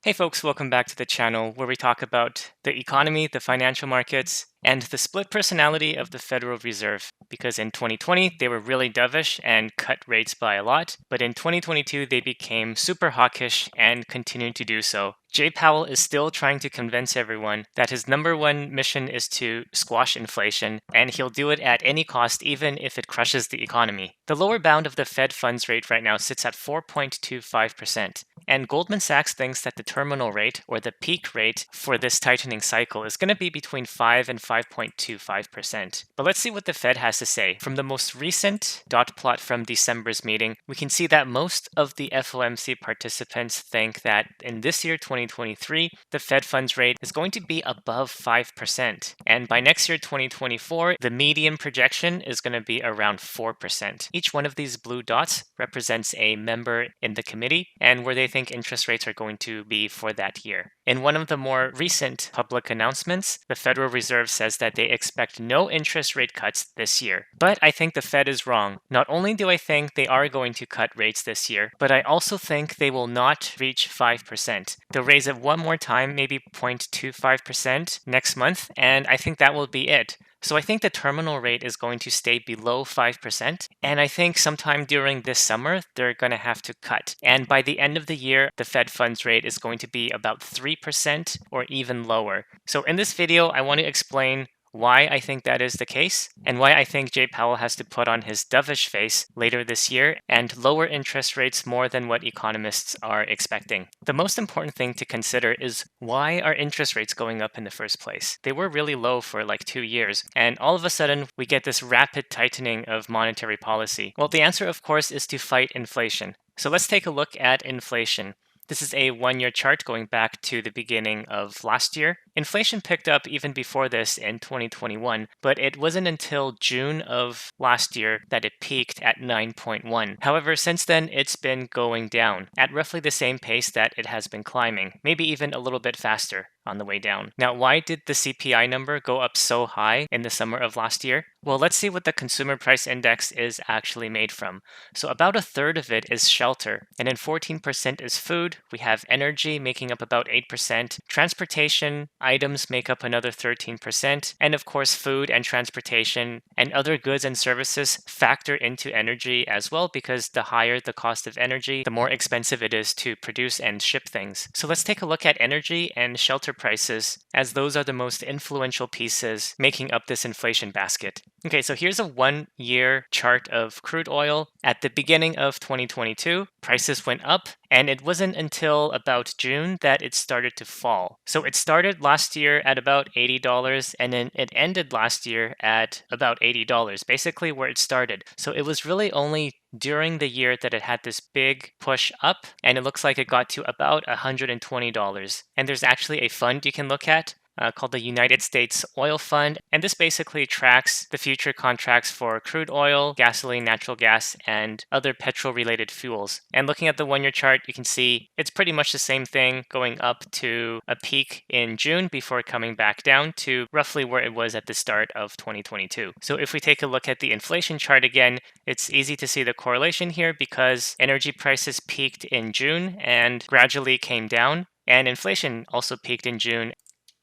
Hey folks, welcome back to the channel where we talk about the economy, the financial markets, and the split personality of the Federal Reserve. Because in 2020, they were really dovish and cut rates by a lot, but in 2022, they became super hawkish and continued to do so. Jay Powell is still trying to convince everyone that his number one mission is to squash inflation, and he'll do it at any cost, even if it crushes the economy. The lower bound of the Fed funds rate right now sits at 4.25%. And Goldman Sachs thinks that the terminal rate, or the peak rate for this tightening cycle, is going to be between 5 and 5.25%. But let's see what the Fed has to say. From the most recent dot plot from December's meeting, we can see that most of the FOMC participants think that in this year, 2023, the Fed funds rate is going to be above 5%. And by next year, 2024, the median projection is going to be around 4%. Each one of these blue dots represents a member in the committee and where they think interest rates are going to be for that year. In one of the more recent public announcements, the Federal Reserve says that they expect no interest rate cuts this year. But I think the Fed is wrong. Not only do I think they are going to cut rates this year, but I also think they will not reach 5%. They'll raise it one more time, maybe 0.25% next month, and I think that will be it. So I think the terminal rate is going to stay below 5%, and I think sometime during this summer, they're going to have to cut. And by the end of the year, the Fed funds rate is going to be about 3% or even lower. So in this video, I want to explain why I think that is the case, and why I think Jay Powell has to put on his dovish face later this year and lower interest rates more than what economists are expecting. The most important thing to consider is, why are interest rates going up in the first place? They were really low for like 2 years, and all of a sudden we get this rapid tightening of monetary policy. Well, the answer, of course, is to fight inflation. So let's take a look at inflation. This is a one-year chart going back to the beginning of last year. Inflation picked up even before this in 2021, but it wasn't until June of last year that it peaked at 9.1. However, since then, it's been going down at roughly the same pace that it has been climbing, maybe even a little bit faster on the way down. Now, why did the CPI number go up so high in the summer of last year? Well, let's see what the consumer price index is actually made from. So about a third of it is shelter, and then 14% is food. We have energy making up about 8%, transportation items make up another 13%, and of course food and transportation and other goods and services factor into energy as well, because the higher the cost of energy, the more expensive it is to produce and ship things. So let's take a look at energy and shelter prices, as those are the most influential pieces making up this inflation basket. Okay, so here's a one-year chart of crude oil. At the beginning of 2022, prices went up, and it wasn't until about June that it started to fall. So it started last year at about $80, and then it ended last year at about $80, basically where it started. So it was really only during the year that it had this big push up, and it looks like it got to about $120. And there's actually a fund you can look at called the United States Oil Fund, and this basically tracks the future contracts for crude oil, gasoline, natural gas, and other petrol-related fuels. And looking at the one-year chart, you can see it's pretty much the same thing, going up to a peak in June before coming back down to roughly where it was at the start of 2022. So if we take a look at the inflation chart again, it's easy to see the correlation here, because energy prices peaked in June and gradually came down, and inflation also peaked in June.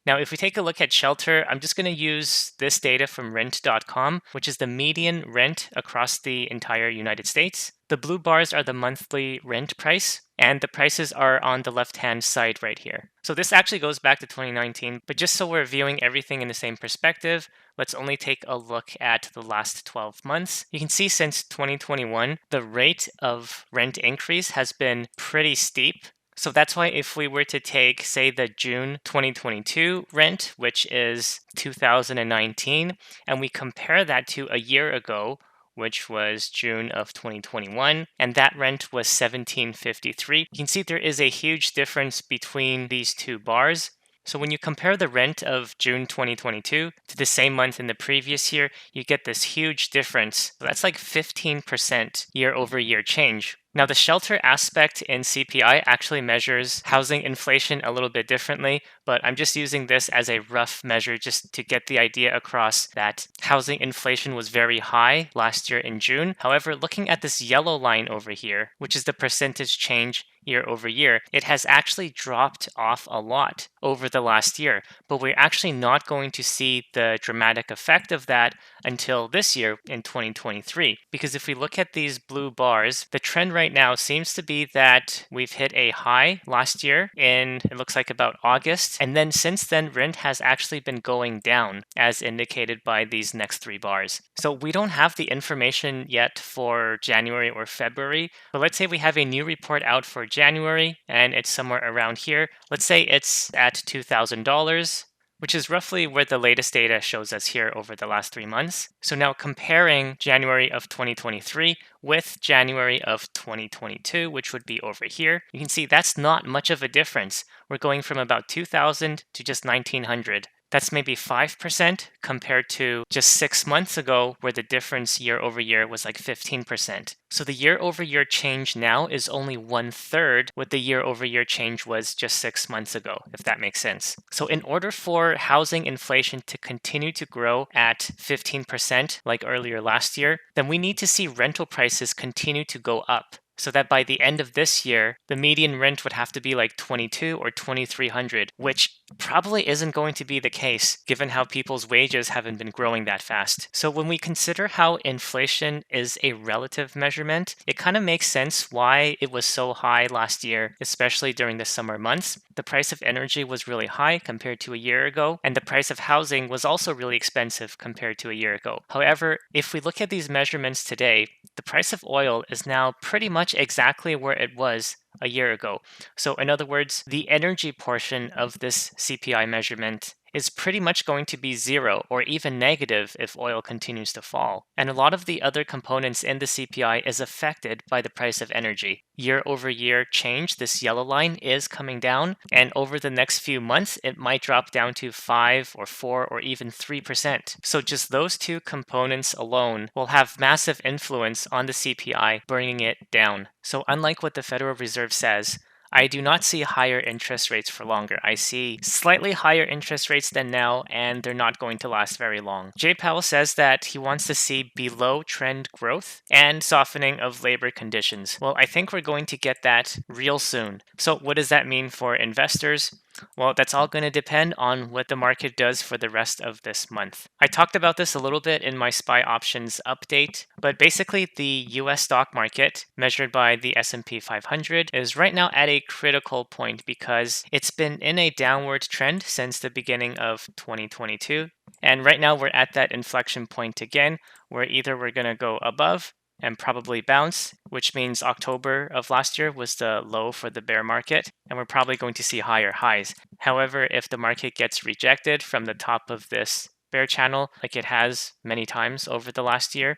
Now, if we take a look at shelter, I'm just going to use this data from rent.com, which is the median rent across the entire United States. The blue bars are the monthly rent price, and the prices are on the left-hand side right here. So this actually goes back to 2019, but just so we're viewing everything in the same perspective, let's only take a look at the last 12 months. You can see since 2021, the rate of rent increase has been pretty steep. So that's why if we were to take, say, the June 2022 rent, which is 2019, and we compare that to a year ago, which was June of 2021, and that rent was $17.53, you can see there is a huge difference between these two bars. So when you compare the rent of June 2022 to the same month in the previous year, you get this huge difference. So that's like 15% year over year change. Now, the shelter aspect in CPI actually measures housing inflation a little bit differently, but I'm just using this as a rough measure just to get the idea across that housing inflation was very high last year in June. However, looking at this yellow line over here, which is the percentage change year over year, it has actually dropped off a lot over the last year, but we're actually not going to see the dramatic effect of that until this year in 2023. Because if we look at these blue bars, the trend right now seems to be that we've hit a high last year in, it looks like about August, and then since then rent has actually been going down as indicated by these next three bars. So we don't have the information yet for January or February, but let's say we have a new report out for January and it's somewhere around here. Let's say it's at $2,000, which is roughly where the latest data shows us here over the last 3 months. So now comparing January of 2023 with January of 2022, which would be over here, you can see that's not much of a difference. We're going from about 2,000 to just 1,900. That's maybe 5% compared to just 6 months ago, where the difference year over year was like 15%. So the year over year change now is only 1/3 what the year over year change was just 6 months ago, if that makes sense. So in order for housing inflation to continue to grow at 15% like earlier last year, then we need to see rental prices continue to go up, so that by the end of this year, the median rent would have to be like 22 or 2,300, which probably isn't going to be the case given how people's wages haven't been growing that fast. So when we consider how inflation is a relative measurement, it kind of makes sense why it was so high last year, especially during the summer months. The price of energy was really high compared to a year ago, and the price of housing was also really expensive compared to a year ago. However, if we look at these measurements today, the price of oil is now pretty much exactly where it was a year ago. So in other words, the energy portion of this CPI measurement is pretty much going to be zero or even negative if oil continues to fall. And a lot of the other components in the CPI is affected by the price of energy. Year over year change, this yellow line, is coming down, and over the next few months it might drop down to 5 or 4 or even 3%. So just those two components alone will have massive influence on the CPI, bringing it down. So unlike what the Federal Reserve says, I do not see higher interest rates for longer. I see slightly higher interest rates than now, and they're not going to last very long. Jay Powell says that he wants to see below trend growth and softening of labor conditions. Well, I think we're going to get that real soon. So what does that mean for investors? Well, that's all going to depend on what the market does for the rest of this month. I talked about this a little bit in my SPY options update, but basically the US stock market, measured by the S&P 500, is right now at a critical point because it's been in a downward trend since the beginning of 2022. And right now we're at that inflection point again, where either we're going to go above and probably bounce, which means October of last year was the low for the bear market, and we're probably going to see higher highs. However, if the market gets rejected from the top of this bear channel, like it has many times over the last year,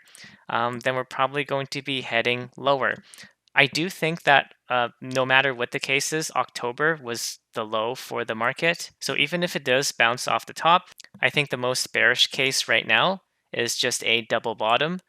then we're probably going to be heading lower. I do think that no matter what the case is, October was the low for the market. So even if it does bounce off the top, I think the most bearish case right now is just a double bottom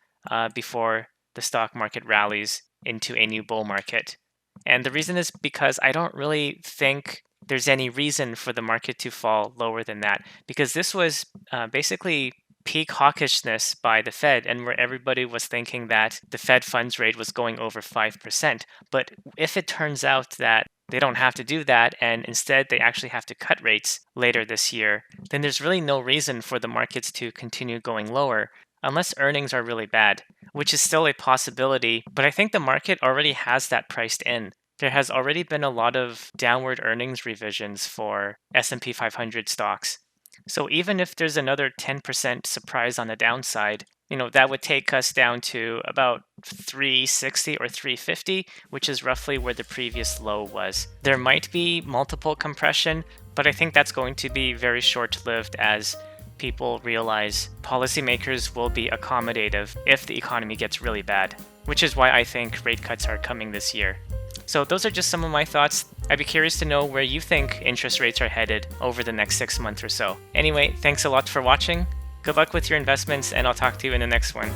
before the stock market rallies into a new bull market. And the reason is because I don't really think there's any reason for the market to fall lower than that, because this was basically peak hawkishness by the Fed, and where everybody was thinking that the Fed funds rate was going over 5%. But if it turns out that they don't have to do that, and instead they actually have to cut rates later this year, then there's really no reason for the markets to continue going lower, unless earnings are really bad, which is still a possibility, but I think the market already has that priced in. There has already been a lot of downward earnings revisions for S&P 500 stocks. So even if there's another 10% surprise on the downside, that would take us down to about 360 or 350, which is roughly where the previous low was. There might be multiple compression, but I think that's going to be very short-lived as people realize policymakers will be accommodative if the economy gets really bad, which is why I think rate cuts are coming this year. So those are just some of my thoughts. I'd be curious to know where you think interest rates are headed over the next 6 months or so. Anyway, thanks a lot for watching. Good luck with your investments, and I'll talk to you in the next one.